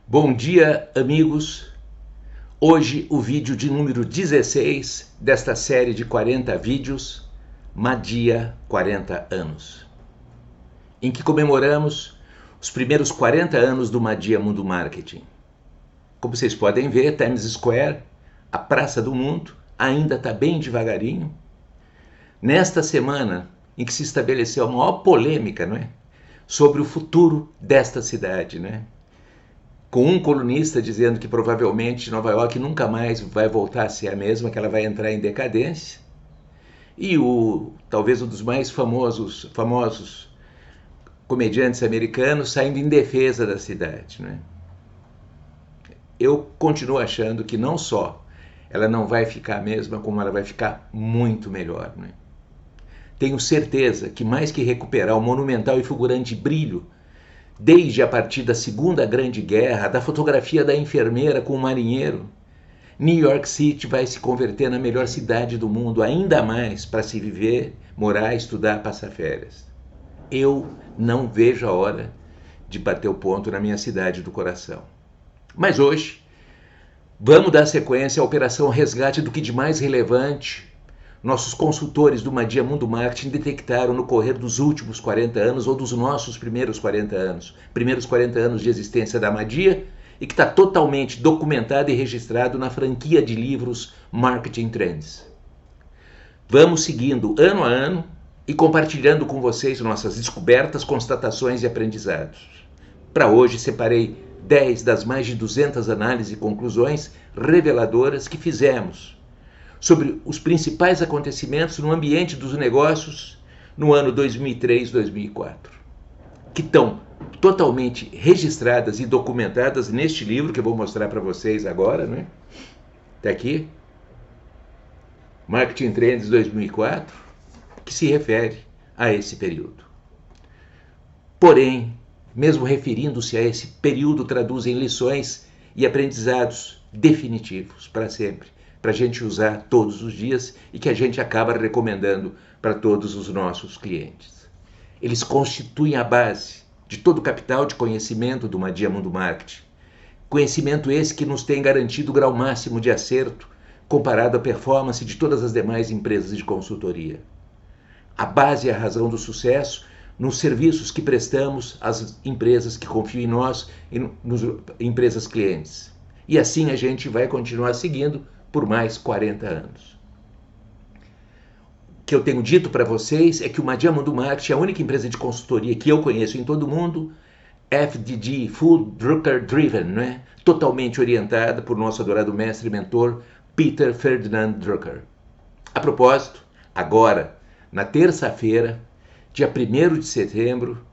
Bom dia, amigos. Hoje o vídeo de número 16 desta série de 40 vídeos, Madia 40 anos, em que comemoramos os primeiros 40 anos do Madia Mundo Marketing. Como vocês podem ver, Times Square, a praça do mundo, ainda está bem devagarinho. Nesta semana em que se estabeleceu a maior polêmica, não é? Sobre o futuro desta cidade, né? Com um colunista dizendo que provavelmente Nova York nunca mais vai voltar a ser a mesma, que ela vai entrar em decadência, e talvez um dos mais famosos comediantes americanos saindo em defesa da cidade, né? Eu continuo achando que não só ela não vai ficar a mesma, como ela vai ficar muito melhor, né? Tenho certeza que mais que recuperar o monumental e fulgurante brilho desde a partir da Segunda Grande Guerra, da fotografia da enfermeira com o marinheiro, New York City vai se converter na melhor cidade do mundo, ainda mais para se viver, morar, estudar, passar férias. Eu não vejo a hora de bater o ponto na minha cidade do coração. Mas hoje, vamos dar sequência à Operação Resgate do que de mais relevante nossos consultores do Madia Mundo Marketing detectaram no correr dos últimos 40 anos ou dos nossos primeiros 40 anos de existência da Madia, e que está totalmente documentado e registrado na franquia de livros Marketing Trends. Vamos seguindo ano a ano e compartilhando com vocês nossas descobertas, constatações e aprendizados. Para hoje separei 10 das mais de 200 análises e conclusões reveladoras que fizemos sobre os principais acontecimentos no ambiente dos negócios no ano 2003-2004, que estão totalmente registradas e documentadas neste livro que eu vou mostrar para vocês agora, né? Está aqui, Marketing Trends 2004, que se refere a esse período. Porém, mesmo referindo-se a esse período, traduzem lições e aprendizados definitivos para sempre, para a gente usar todos os dias e que a gente acaba recomendando para todos os nossos clientes. Eles constituem a base de todo o capital de conhecimento do Madia Mundo Marketing. Conhecimento esse que nos tem garantido o grau máximo de acerto comparado à performance de todas as demais empresas de consultoria. A base e a razão do sucesso nos serviços que prestamos às empresas que confiam em nós e nas empresas clientes. E assim a gente vai continuar seguindo por mais 40 anos. O que eu tenho dito para vocês é que o Madia Mundo Marketing é a única empresa de consultoria que eu conheço em todo o mundo, FDD, Full Drucker Driven, né? Totalmente orientada por nosso adorado mestre e mentor, Peter Ferdinand Drucker. A propósito, agora, na terça-feira, dia 1º de setembro,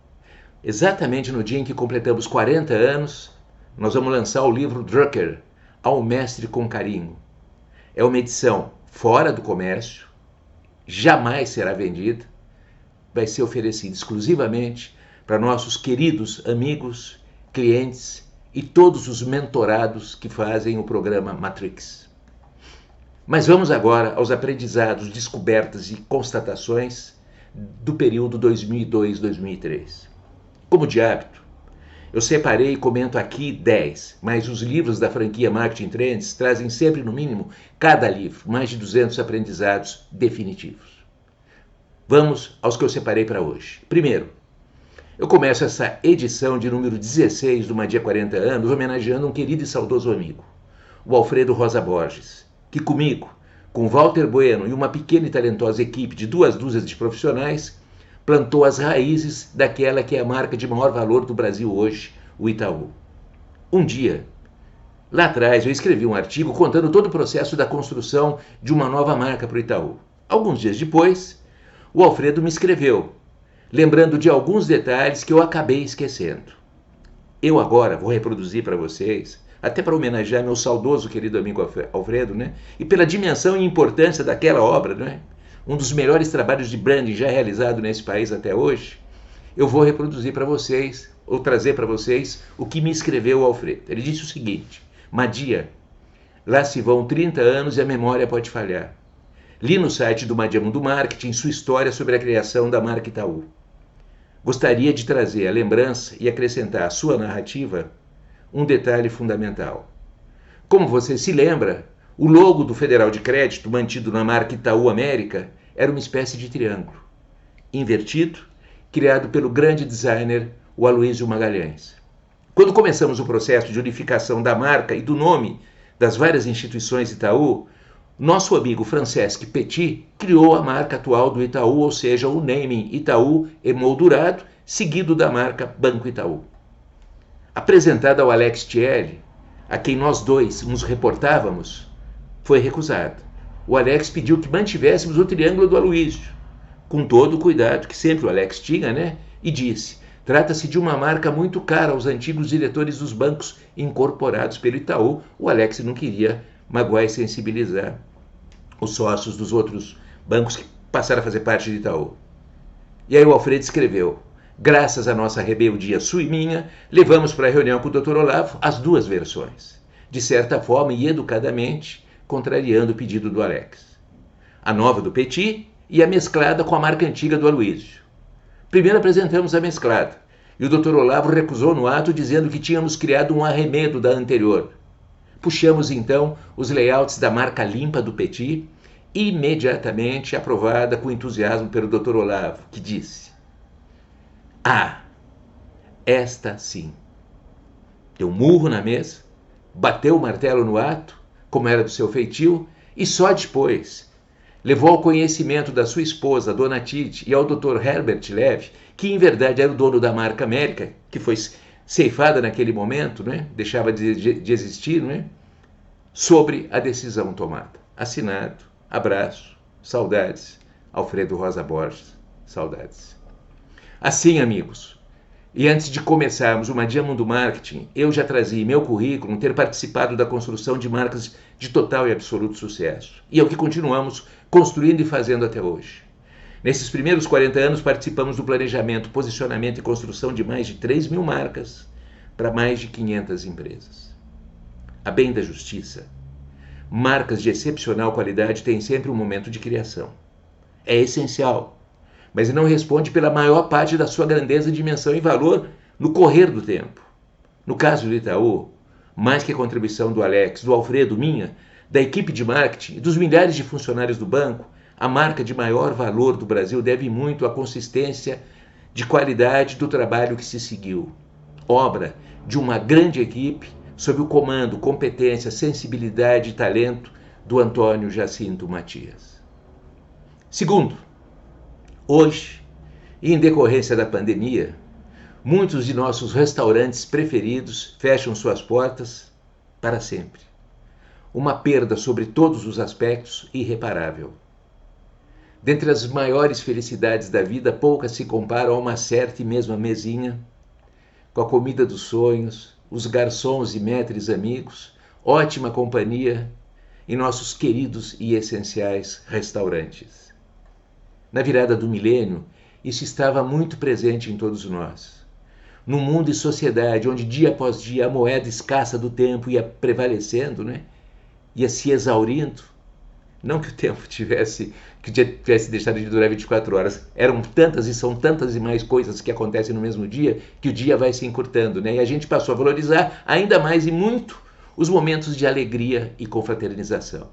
exatamente no dia em que completamos 40 anos, nós vamos lançar o livro Drucker, Ao Mestre com Carinho. É uma edição fora do comércio, jamais será vendida, vai ser oferecida exclusivamente para nossos queridos amigos, clientes e todos os mentorados que fazem o programa Matrix. Mas vamos agora aos aprendizados, descobertas e constatações do período 2002-2003. Como de hábito, eu separei e comento aqui 10, mas os livros da franquia Marketing Trends trazem sempre, no mínimo, cada livro, mais de 200 aprendizados definitivos. Vamos aos que eu separei para hoje. Primeiro, eu começo essa edição de número 16 do Madia 40 anos homenageando um querido e saudoso amigo, o Alfredo Rosa Borges, que comigo, com Walter Bueno e uma pequena e talentosa equipe de 2 dúzias de profissionais, plantou as raízes daquela que é a marca de maior valor do Brasil hoje, o Itaú. Um dia, lá atrás, eu escrevi um artigo contando todo o processo da construção de uma nova marca para o Itaú. Alguns dias depois, o Alfredo me escreveu, lembrando de alguns detalhes que eu acabei esquecendo. Eu agora vou reproduzir para vocês, até para homenagear meu saudoso querido amigo Alfredo, né? E pela dimensão e importância daquela obra, né? Um dos melhores trabalhos de branding já realizado nesse país até hoje, eu vou reproduzir para vocês, ou trazer para vocês, o que me escreveu o Alfredo. Ele disse o seguinte: Madia, lá se vão 30 anos e a memória pode falhar. Li no site do Madia Mundo Marketing sua história sobre a criação da marca Itaú. Gostaria de trazer a lembrança e acrescentar à sua narrativa um detalhe fundamental. Como você se lembra, o logo do Federal de Crédito, mantido na marca Itaú América, era uma espécie de triângulo, invertido, criado pelo grande designer o Aloysio Magalhães. Quando começamos o processo de unificação da marca e do nome das várias instituições Itaú, nosso amigo Francesc Petit criou a marca atual do Itaú, ou seja, o naming Itaú emoldurado, seguido da marca Banco Itaú. Apresentada ao Alex Thierry, a quem nós dois nos reportávamos, foi recusado. O Alex pediu que mantivéssemos o triângulo do Aloysio, com todo o cuidado que sempre o Alex tinha, né? E disse: trata-se de uma marca muito cara aos antigos diretores dos bancos incorporados pelo Itaú. O Alex não queria magoar e sensibilizar os sócios dos outros bancos que passaram a fazer parte do Itaú. E aí o Alfredo escreveu: graças à nossa rebeldia sua e minha, levamos para a reunião com o Dr. Olavo as duas versões, de certa forma e educadamente, contrariando o pedido do Alex. A nova do Petit e a mesclada com a marca antiga do Aloysio. Primeiro apresentamos a mesclada, e o Dr. Olavo recusou no ato, dizendo que tínhamos criado um arremedo da anterior. Puxamos então os layouts da marca limpa do Petit, imediatamente aprovada com entusiasmo pelo Dr. Olavo, que disse: ah, esta sim. Deu um murro na mesa, bateu o martelo no ato, como era do seu feitio, e só depois levou ao conhecimento da sua esposa, Dona Tite, e ao Dr. Herbert Levy, que em verdade era o dono da marca América, que foi ceifada naquele momento, né? Deixava de existir, né? Sobre a decisão tomada. Assinado, abraço, saudades, Alfredo Rosa Borges, saudades. Assim, amigos, e antes de começarmos o Madia Mundo Marketing, eu já trazia em meu currículo ter participado da construção de marcas de total e absoluto sucesso. E é o que continuamos construindo e fazendo até hoje. Nesses primeiros 40 anos, participamos do planejamento, posicionamento e construção de mais de 3.000 marcas para mais de 500 empresas. A bem da justiça, marcas de excepcional qualidade têm sempre um momento de criação. É essencial, mas não responde pela maior parte da sua grandeza, dimensão e valor no correr do tempo. No caso do Itaú, mais que a contribuição do Alex, do Alfredo, minha, da equipe de marketing e dos milhares de funcionários do banco, a marca de maior valor do Brasil deve muito à consistência de qualidade do trabalho que se seguiu. Obra de uma grande equipe sob o comando, competência, sensibilidade e talento do Antônio Jacinto Matias. Segundo, hoje, e em decorrência da pandemia, muitos de nossos restaurantes preferidos fecham suas portas para sempre. Uma perda sobre todos os aspectos irreparável. Dentre as maiores felicidades da vida, poucas se comparam a uma certa e mesma mesinha, com a comida dos sonhos, os garçons e maîtres amigos, ótima companhia em nossos queridos e essenciais restaurantes. Na virada do milênio, isso estava muito presente em todos nós. Num mundo e sociedade onde dia após dia a moeda escassa do tempo ia prevalecendo, né? Ia se exaurindo, não que o tempo tivesse deixado de durar 24 horas, eram tantas e são tantas e mais coisas que acontecem no mesmo dia, que o dia vai se encurtando, né? E a gente passou a valorizar ainda mais e muito os momentos de alegria e confraternização.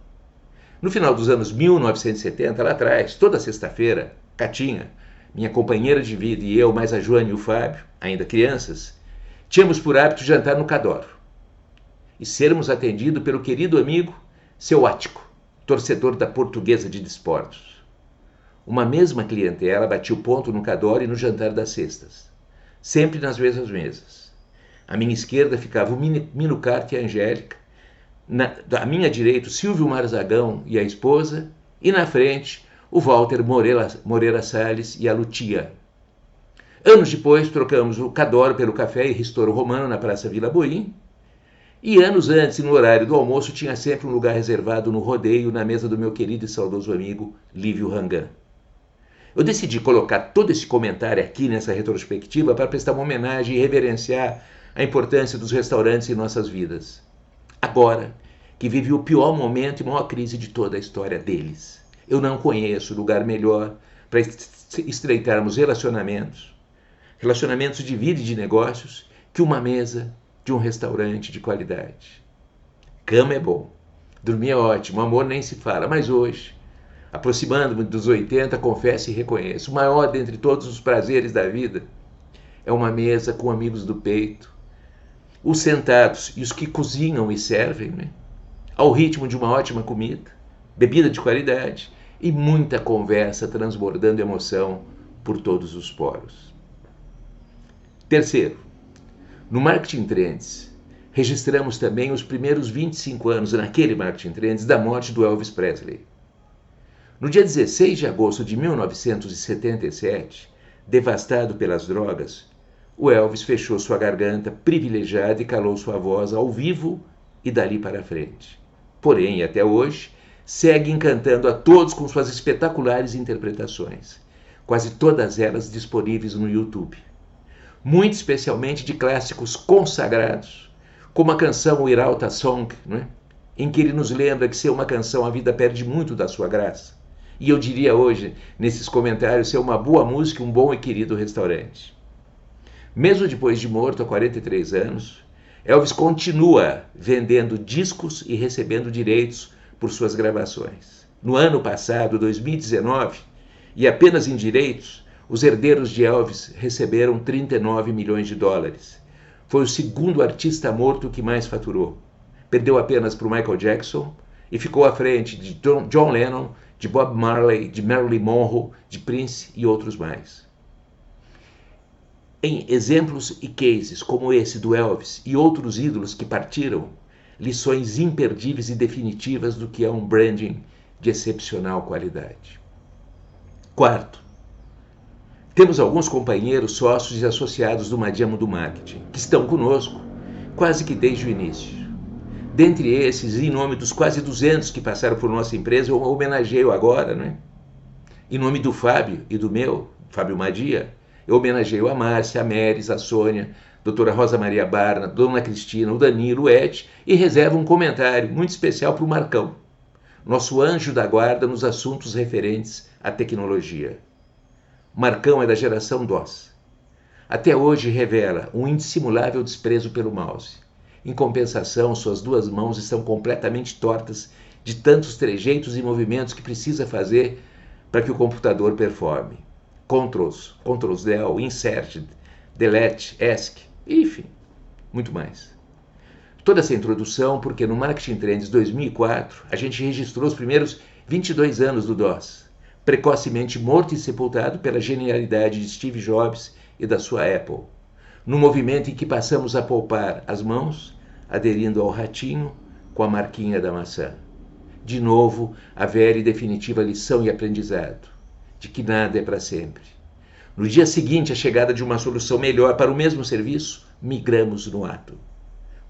No final dos anos 1970, lá atrás, toda sexta-feira, Catinha, minha companheira de vida, e eu, mais a Joana e o Fábio, ainda crianças, tínhamos por hábito jantar no Cadoro e sermos atendidos pelo querido amigo Seu Ático, torcedor da Portuguesa de Desportos. Uma mesma clientela batia o ponto no Cadoro e no jantar das sextas, sempre nas mesmas mesas. À minha esquerda ficava o Minucarte e a Angélica, à minha direita o Silvio Marzagão e a esposa, e na frente o Walter Moreira Salles e a Lutia. Anos depois trocamos o Cadoro pelo Café e Ristoro Romano na Praça Vila Boim, e anos antes, no horário do almoço, tinha sempre um lugar reservado no rodeio, na mesa do meu querido e saudoso amigo Lívio Rangan. Eu decidi colocar todo esse comentário aqui nessa retrospectiva para prestar uma homenagem e reverenciar a importância dos restaurantes em nossas vidas. Agora que vive o pior momento e maior crise de toda a história deles. Eu não conheço lugar melhor para estreitarmos relacionamentos de vida e de negócios, que uma mesa de um restaurante de qualidade. Cama é bom, dormir é ótimo, amor nem se fala, mas hoje, aproximando-me dos 80, confesso e reconheço, o maior dentre todos os prazeres da vida é uma mesa com amigos do peito, os sentados e os que cozinham e servem, né? Ao ritmo de uma ótima comida, bebida de qualidade e muita conversa transbordando emoção por todos os poros. Terceiro, no Marketing Trends, registramos também os primeiros 25 anos naquele Marketing Trends da morte do Elvis Presley. No dia 16 de agosto de 1977, devastado pelas drogas, o Elvis fechou sua garganta privilegiada e calou sua voz ao vivo e dali para frente. Porém, até hoje, segue encantando a todos com suas espetaculares interpretações, quase todas elas disponíveis no YouTube. Muito especialmente de clássicos consagrados, como a canção Without a Song, né? Em que ele nos lembra que ser uma canção a vida perde muito da sua graça. E eu diria hoje, nesses comentários, ser uma boa música e um bom e querido restaurante. Mesmo depois de morto há 43 anos, Elvis continua vendendo discos e recebendo direitos por suas gravações. No ano passado, 2019, e apenas em direitos, os herdeiros de Elvis receberam 39 milhões de dólares. Foi o segundo artista morto que mais faturou. Perdeu apenas para o Michael Jackson e ficou à frente de John Lennon, de Bob Marley, de Marilyn Monroe, de Prince e outros mais. Em exemplos e cases como esse do Elvis e outros ídolos que partiram, lições imperdíveis e definitivas do que é um branding de excepcional qualidade. Quarto, temos alguns companheiros, sócios e associados do Madia Mundo Marketing, que estão conosco quase que desde o início. Dentre esses, em nome dos quase 200 que passaram por nossa empresa, eu homenageio agora, né? Em nome do Fábio e do meu, Fábio Madia, eu homenageio a Márcia, a Meres, a Sônia, doutora Rosa Maria Barna, Dona Cristina, o Danilo, o Ed, e reservo um comentário muito especial para o Marcão, nosso anjo da guarda nos assuntos referentes à tecnologia. Marcão é da geração DOS. Até hoje revela um indissimulável desprezo pelo mouse. Em compensação, suas duas mãos estão completamente tortas de tantos trejeitos e movimentos que precisa fazer para que o computador performe. Ctrl+Del, Insert, Delete, ESC, enfim, muito mais. Toda essa introdução porque no Marketing Trends 2004 a gente registrou os primeiros 22 anos do DOS, precocemente morto e sepultado pela genialidade de Steve Jobs e da sua Apple, no movimento em que passamos a poupar as mãos, aderindo ao ratinho com a marquinha da maçã. De novo, a velha e definitiva lição e aprendizado, de que nada é para sempre. No dia seguinte, a chegada de uma solução melhor para o mesmo serviço, migramos no ato.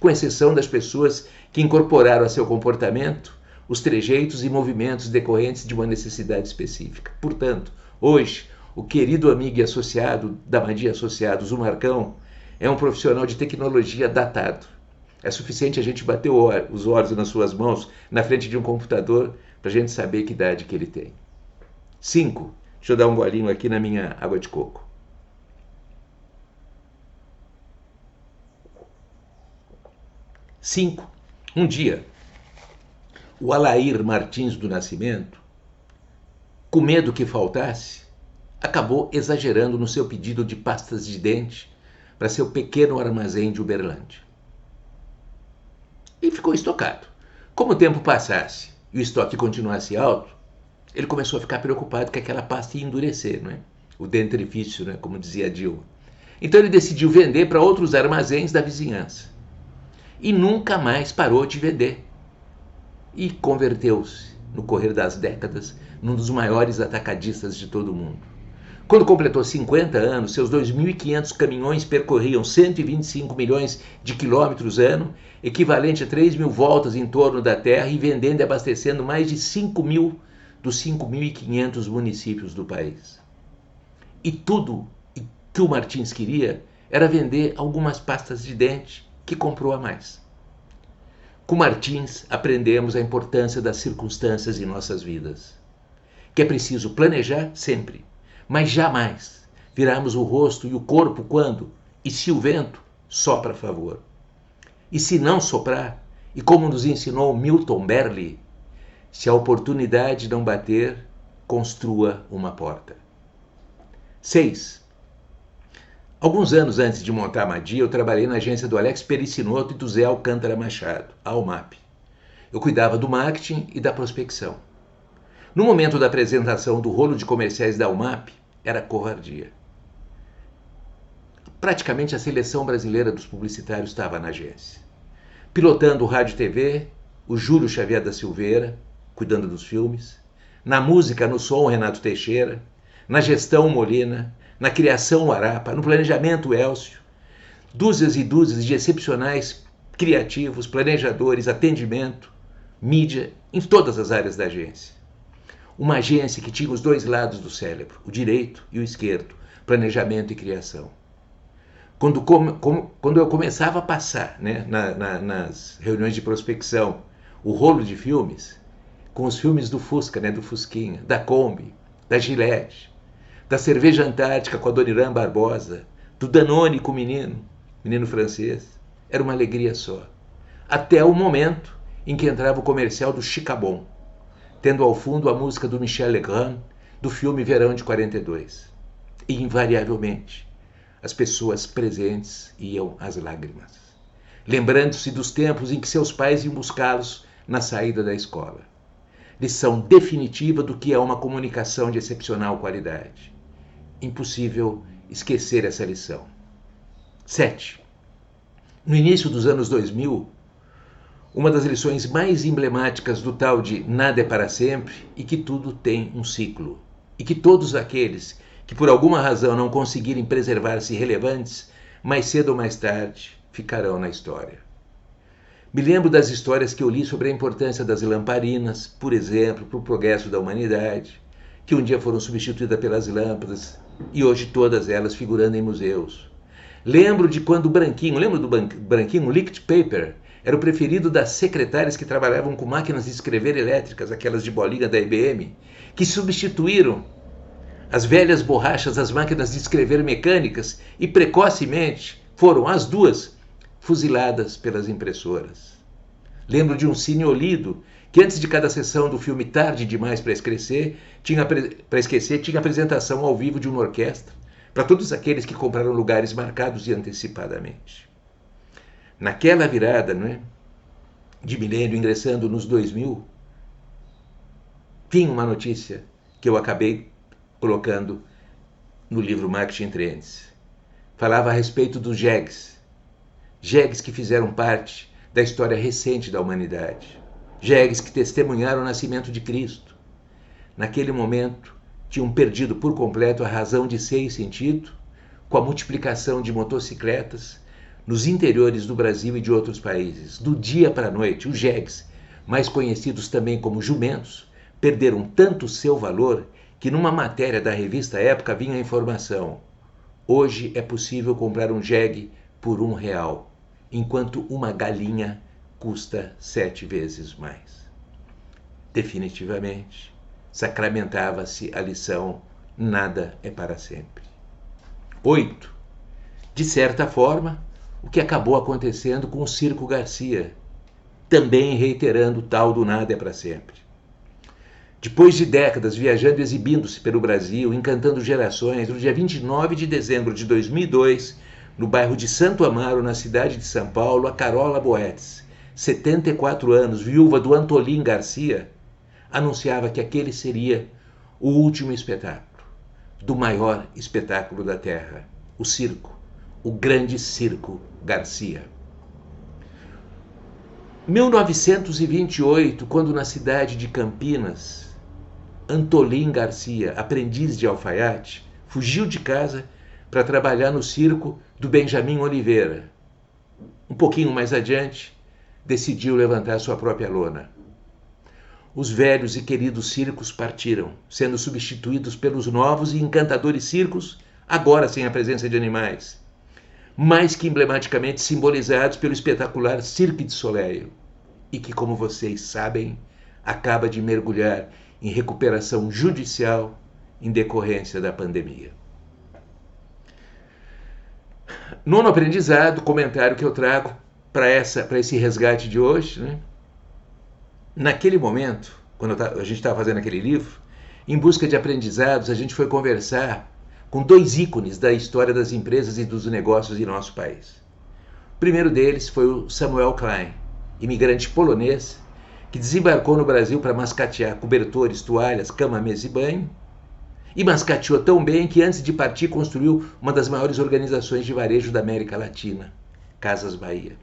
Com exceção das pessoas que incorporaram a seu comportamento os trejeitos e movimentos decorrentes de uma necessidade específica. Portanto, hoje, o querido amigo e associado da Madia Associados, o Marcão, é um profissional de tecnologia datado. É suficiente a gente bater os olhos nas suas mãos na frente de um computador para a gente saber que idade que ele tem. 5. Deixa eu dar um golinho aqui na minha água de coco. 5. Um dia, o Alair Martins do Nascimento, com medo que faltasse, acabou exagerando no seu pedido de pastas de dente para seu pequeno armazém de Uberlândia. E ficou estocado. Como o tempo passasse e o estoque continuasse alto, ele começou a ficar preocupado que aquela pasta ia endurecer, não é? O dentrifício, né? Como dizia a Dilma. Então ele decidiu vender para outros armazéns da vizinhança. E nunca mais parou de vender. E converteu-se, no correr das décadas, num dos maiores atacadistas de todo o mundo. Quando completou 50 anos, seus 2.500 caminhões percorriam 125 milhões de quilômetros ano, equivalente a 3.000 voltas em torno da Terra, e vendendo e abastecendo mais de 5.000 dos 5.500 municípios do país. E tudo que o Martins queria era vender algumas pastas de dente que comprou a mais. Com Martins aprendemos a importância das circunstâncias em nossas vidas, que é preciso planejar sempre, mas jamais virarmos o rosto e o corpo quando, e se o vento, sopra a favor. E se não soprar, e como nos ensinou Milton Berle, se a oportunidade não bater, construa uma porta. 6. Alguns anos antes de montar a Madia, eu trabalhei na agência do Alex Pericinoto e do Zé Alcântara Machado, a Almap. Eu cuidava do marketing e da prospecção. No momento da apresentação do rolo de comerciais da Almap, era covardia. Praticamente a seleção brasileira dos publicitários estava na agência. Pilotando o rádio e TV, o Júlio Xavier da Silveira, cuidando dos filmes. Na música, no som, Renato Teixeira. Na gestão, Molina. Na criação, o Arapa. No planejamento, o Elcio. Dúzias e dúzias de excepcionais criativos, planejadores, atendimento, mídia, em todas as áreas da agência. Uma agência que tinha os dois lados do cérebro, o direito e o esquerdo, planejamento e criação. Quando eu começava a passar, né, nas reuniões de prospecção, o rolo de filmes, com os filmes do Fusca, né, do Fusquinha, da Kombi, da Gillette, da Cerveja Antártica com a Dona Irã Barbosa, do Danone com o menino francês, era uma alegria só. Até o momento em que entrava o comercial do Chicabon, tendo ao fundo a música do Michel Legrand, do filme Verão de 42. E, invariavelmente, as pessoas presentes iam às lágrimas, lembrando-se dos tempos em que seus pais iam buscá-los na saída da escola. Lição definitiva do que é uma comunicação de excepcional qualidade. Impossível esquecer essa lição. 7. No início dos anos 2000, uma das lições mais emblemáticas do tal de nada é para sempre e que tudo tem um ciclo. E que todos aqueles que por alguma razão não conseguirem preservar-se relevantes, mais cedo ou mais tarde, ficarão na história. Me lembro das histórias que eu li sobre a importância das lamparinas, por exemplo, para o progresso da humanidade, que um dia foram substituídas pelas lâmpadas e hoje todas elas figurando em museus. Lembro de quando o branquinho, lembra do branquinho, liquid paper, era o preferido das secretárias que trabalhavam com máquinas de escrever elétricas, aquelas de bolinha da IBM, que substituíram as velhas borrachas, as máquinas de escrever mecânicas e precocemente foram as duas fuziladas pelas impressoras. Lembro de um Cine Olido que antes de cada sessão do filme Tarde Demais para Esquecer, tinha apresentação ao vivo de uma orquestra para todos aqueles que compraram lugares marcados e antecipadamente. Naquela virada, de milênio, ingressando nos 2000, tinha uma notícia que eu acabei colocando no livro Marketing Trends. Falava a respeito dos jegues. Jegues que fizeram parte da história recente da humanidade. Jegues que testemunharam o nascimento de Cristo. Naquele momento, tinham perdido por completo a razão de ser e sentido, com a multiplicação de motocicletas nos interiores do Brasil e de outros países. Do dia para a noite, os jegues, mais conhecidos também como jumentos, perderam tanto seu valor que numa matéria da revista Época vinha a informação: hoje é possível comprar um jegue por R$1, enquanto uma galinha custa 7 vezes mais. Definitivamente, sacramentava-se a lição: nada é para sempre. 8. De certa forma, o que acabou acontecendo com o Circo Garcia, também reiterando o tal do nada é para sempre. Depois de décadas viajando e exibindo-se pelo Brasil, encantando gerações, no dia 29 de dezembro de 2002, no bairro de Santo Amaro, na cidade de São Paulo, a Carola Boetz, 74 anos, viúva do Antolin Garcia, anunciava que aquele seria o último espetáculo, do maior espetáculo da Terra, o circo, o grande Circo Garcia. 1928, quando na cidade de Campinas, Antolin Garcia, aprendiz de alfaiate, fugiu de casa para trabalhar no circo do Benjamin Oliveira. Um pouquinho mais adiante, decidiu levantar sua própria lona. Os velhos e queridos circos partiram, sendo substituídos pelos novos e encantadores circos, agora sem a presença de animais, mais que emblematicamente simbolizados pelo espetacular Cirque du Soleil, e que, como vocês sabem, acaba de mergulhar em recuperação judicial em decorrência da pandemia. Nono aprendizado, comentário que eu trago para esse resgate de hoje, né? Naquele momento, quando a gente estava fazendo aquele livro, em busca de aprendizados, a gente foi conversar com dois ícones da história das empresas e dos negócios em nosso país. O primeiro deles foi o Samuel Klein, imigrante polonês, que desembarcou no Brasil para mascatear cobertores, toalhas, cama, mesa e banho, e mascateou tão bem que antes de partir construiu uma das maiores organizações de varejo da América Latina, Casas Bahia.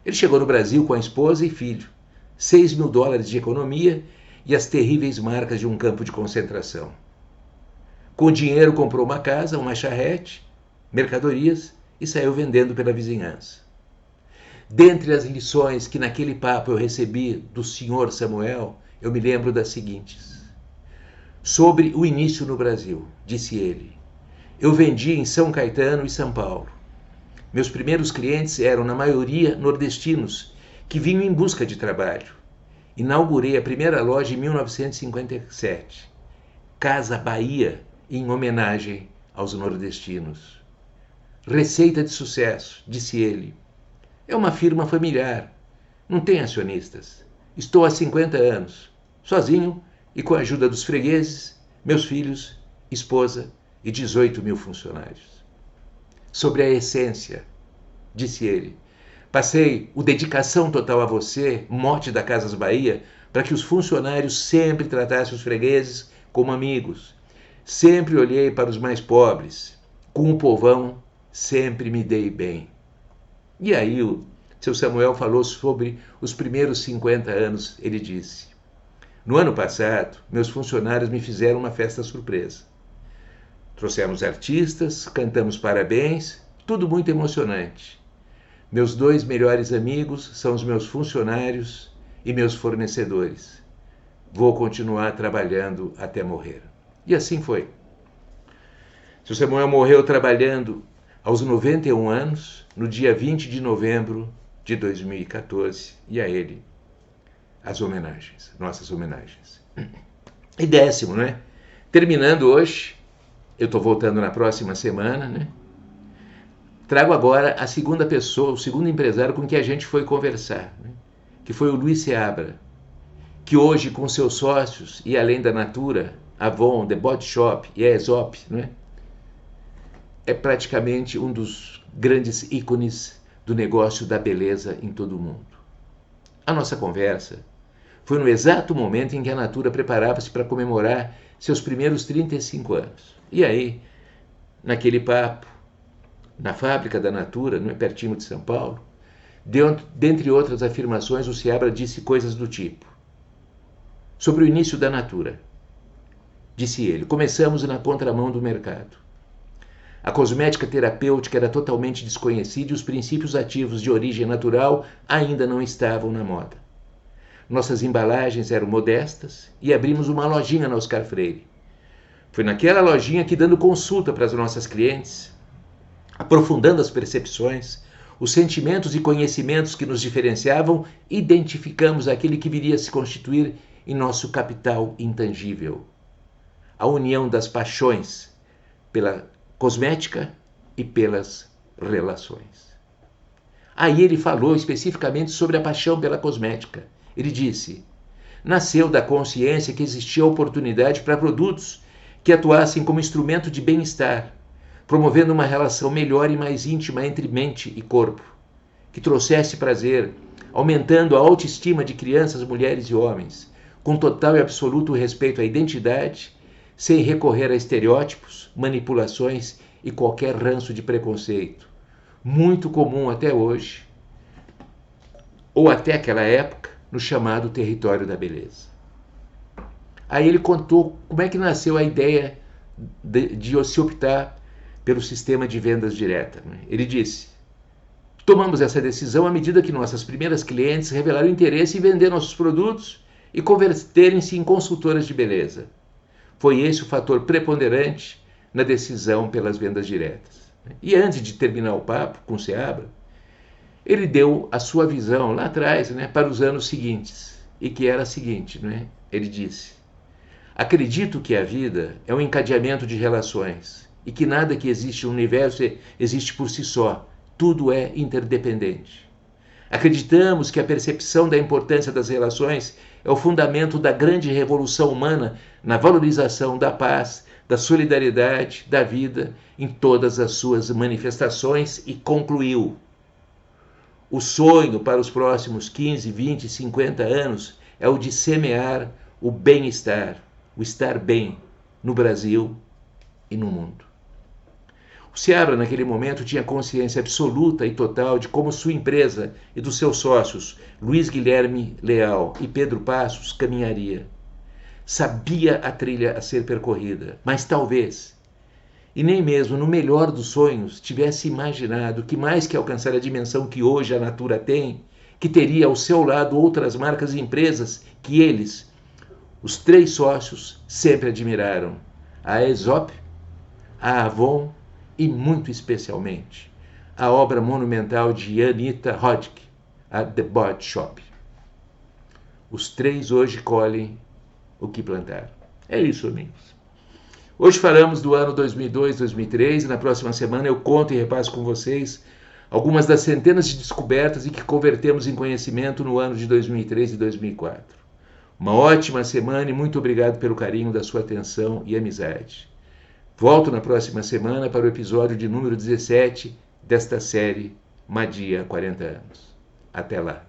Ele chegou no Brasil com a esposa e filho, $6.000 de economia e as terríveis marcas de um campo de concentração. Com o dinheiro comprou uma casa, uma charrete, mercadorias e saiu vendendo pela vizinhança. Dentre as lições que naquele papo eu recebi do senhor Samuel, eu me lembro das seguintes. Sobre o início no Brasil, disse ele, eu vendi em São Caetano e São Paulo. Meus primeiros clientes eram, na maioria, nordestinos, que vinham em busca de trabalho. Inaugurei a primeira loja em 1957, Casa Bahia, em homenagem aos nordestinos. Receita de sucesso, disse ele. É uma firma familiar, não tem acionistas. Estou há 50 anos, sozinho e com a ajuda dos fregueses, meus filhos, esposa e 18.000 funcionários. Sobre a essência, disse ele, passei o dedicação total a você, mote da Casas Bahia, para que os funcionários sempre tratassem os fregueses como amigos. Sempre olhei para os mais pobres. Com o povão, sempre me dei bem. E aí o seu Samuel falou sobre os primeiros 50 anos, ele disse. No ano passado, meus funcionários me fizeram uma festa surpresa. Trouxemos artistas, cantamos parabéns, tudo muito emocionante. Meus 2 melhores amigos são os meus funcionários e meus fornecedores. Vou continuar trabalhando até morrer. E assim foi. Seu Samuel morreu trabalhando aos 91 anos, no dia 20 de novembro de 2014, e a ele as homenagens, nossas homenagens. E 10º, né? Terminando hoje, eu estou voltando na próxima semana, né? Trago agora a segunda pessoa, o segundo empresário com quem a gente foi conversar, né? Que foi o Luiz Seabra, que hoje com seus sócios, e além da Natura, Avon, The Body Shop e a Aesop, né? É praticamente um dos grandes ícones do negócio da beleza em todo o mundo. A nossa conversa foi no exato momento em que a Natura preparava-se para comemorar seus primeiros 35 anos. E aí, naquele papo, na fábrica da Natura, pertinho de São Paulo, dentre outras afirmações, o Seabra disse coisas do tipo. Sobre o início da Natura, disse ele, começamos na contramão do mercado. A cosmética terapêutica era totalmente desconhecida e os princípios ativos de origem natural ainda não estavam na moda. Nossas embalagens eram modestas e abrimos uma lojinha na Oscar Freire. Foi naquela lojinha que, dando consulta para as nossas clientes, aprofundando as percepções, os sentimentos e conhecimentos que nos diferenciavam, identificamos aquele que viria a se constituir em nosso capital intangível. A união das paixões pela cosmética e pelas relações. Aí ele falou especificamente sobre a paixão pela cosmética. Ele disse, nasceu da consciência que existia oportunidade para produtos que atuassem como instrumento de bem-estar, promovendo uma relação melhor e mais íntima entre mente e corpo, que trouxesse prazer, aumentando a autoestima de crianças, mulheres e homens, com total e absoluto respeito à identidade, sem recorrer a estereótipos, manipulações e qualquer ranço de preconceito, muito comum até hoje, ou até aquela época, no chamado território da beleza. Aí ele contou como é que nasceu a ideia de se optar pelo sistema de vendas direta. Ele disse, tomamos essa decisão à medida que nossas primeiras clientes revelaram interesse em vender nossos produtos e converterem-se em consultoras de beleza. Foi esse o fator preponderante na decisão pelas vendas diretas. E antes de terminar o papo com o Seabra, ele deu a sua visão lá atrás, para os anos seguintes, e que era a seguinte, ele disse, acredito que a vida é um encadeamento de relações e que nada que existe no universo existe por si só, tudo é interdependente. Acreditamos que a percepção da importância das relações é o fundamento da grande revolução humana na valorização da paz, da solidariedade, da vida em todas as suas manifestações e concluiu: o sonho para os próximos 15, 20, 50 anos é o de semear o bem-estar, o estar bem no Brasil e no mundo. O Seabra, naquele momento, tinha consciência absoluta e total de como sua empresa e dos seus sócios, Luiz Guilherme Leal e Pedro Passos, caminharia. Sabia a trilha a ser percorrida, mas talvez, e nem mesmo no melhor dos sonhos, tivesse imaginado que mais que alcançar a dimensão que hoje a Natura tem, que teria ao seu lado outras marcas e empresas que eles, os 3 sócios, sempre admiraram: a Aesop, a Avon e, muito especialmente, a obra monumental de Anita Roddick, a The Body Shop. Os 3 hoje colhem o que plantaram. É isso, amigos. Hoje falamos do ano 2002, 2003 e na próxima semana eu conto e repasso com vocês algumas das centenas de descobertas e que convertemos em conhecimento no ano de 2003 e 2004. Uma ótima semana e muito obrigado pelo carinho da sua atenção e amizade. Volto na próxima semana para o episódio de número 17 desta série Madia 40 anos. Até lá.